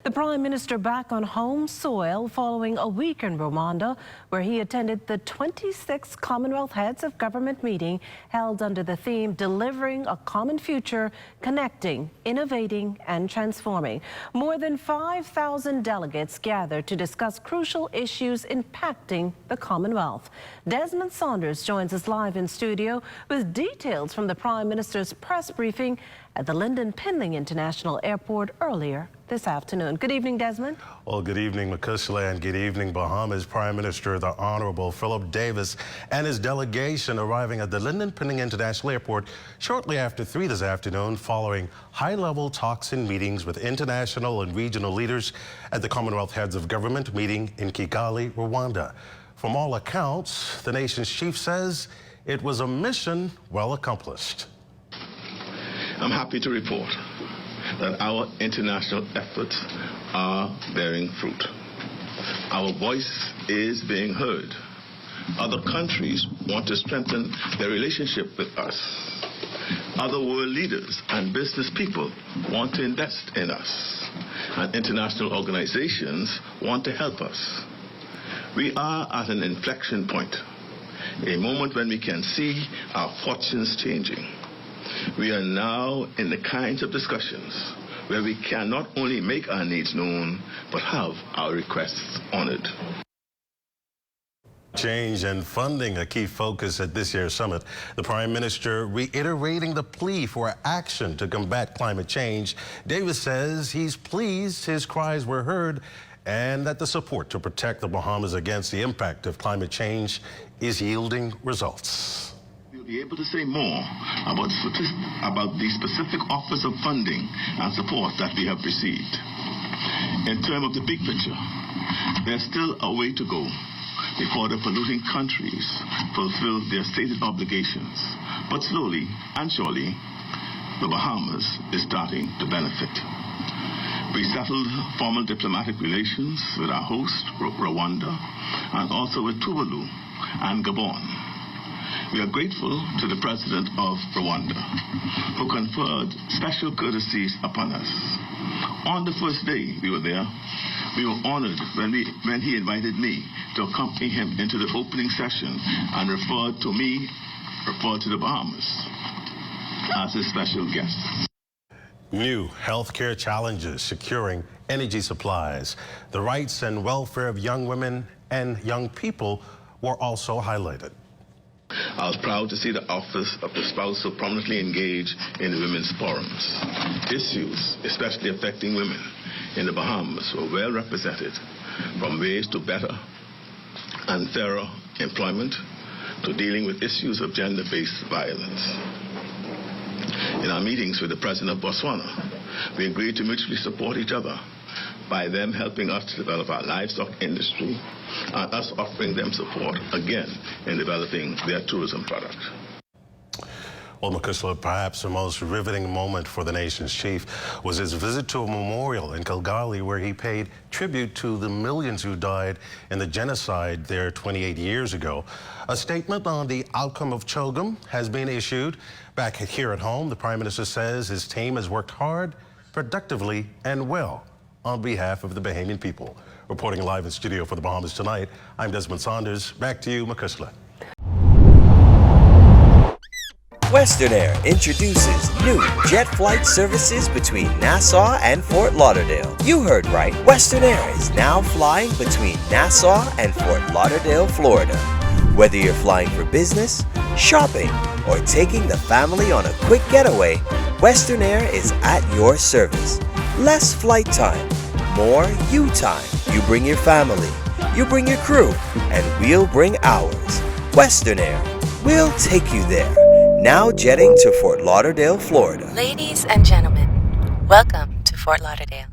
The Prime Minister back on home soil following a week in Rwanda, where he attended the 26th Commonwealth Heads of Government meeting held under the theme Delivering a Common Future, Connecting, Innovating and Transforming. More than 5,000 delegates gathered to discuss crucial issues impacting the Commonwealth. Desmond Saunders joins us live in studio with details from the Prime Minister's press briefing at the Lynden Pinling International Airport earlier this afternoon. Good evening, Desmond. Well, good evening, Makusla, and good evening, Bahamas. Prime Minister, the Honorable Philip Davis, and his delegation arriving at the Lynden Pinling International Airport shortly after 3 this afternoon, following high-level talks and meetings with international and regional leaders at the Commonwealth Heads of Government meeting in Kigali, Rwanda. From all accounts, the nation's chief says it was a mission well accomplished. I'm happy to report that our international efforts are bearing fruit. Our voice is being heard. Other countries want to strengthen their relationship with us. Other world leaders and business people want to invest in us. And international organizations want to help us. We are at an inflection point, a moment when we can see our fortunes changing. We are now in the kinds of discussions where we can not only make our needs known, but have our requests honored. Change and funding a key focus at this year's summit. The Prime Minister reiterating the plea for action to combat climate change. Davis says he's pleased his cries were heard and that the support to protect the Bahamas against the impact of climate change is yielding results. Be able to say more about the specific offers of funding and support that we have received. In terms of the big picture, there's still a way to go before the polluting countries fulfill their stated obligations. But slowly and surely, the Bahamas is starting to benefit. We settled formal diplomatic relations with our host, Rwanda, and also with Tuvalu and Gabon. We are grateful to the President of Rwanda, who conferred special courtesies upon us. On the first day we were there, we were honored when he invited me to accompany him into the opening session and referred to the Bahamas as his special guest. New healthcare challenges securing energy supplies. The rights and welfare of young women and young people were also highlighted. I was proud to see the Office of the Spouse so prominently engaged in the women's forums. Issues, especially affecting women in the Bahamas, were well represented, from ways to better and fairer employment to dealing with issues of gender-based violence. In our meetings with the President of Botswana, we agreed to mutually support each other by them helping us to develop our livestock industry and us offering them support, again, in developing their tourism product. Well, Makusla, perhaps the most riveting moment for the nation's chief was his visit to a memorial in Kigali where he paid tribute to the millions who died in the genocide there 28 years ago. A statement on the outcome of Chogm has been issued. Back here at home, the Prime Minister says his team has worked hard, productively, and well on behalf of the Bahamian people. Reporting live in studio for the Bahamas Tonight, I'm Desmond Saunders. Back to you, Makusla. Western Air introduces new jet flight services between Nassau and Fort Lauderdale. You heard right. Western Air is now flying between Nassau and Fort Lauderdale, Florida. Whether you're flying for business, shopping, or taking the family on a quick getaway, Western Air is at your service. Less flight time, more you time. You bring your family, you bring your crew, and we'll bring ours. Western Air, we'll take you there. Now jetting to Fort Lauderdale, Florida. Ladies and gentlemen, welcome to Fort Lauderdale.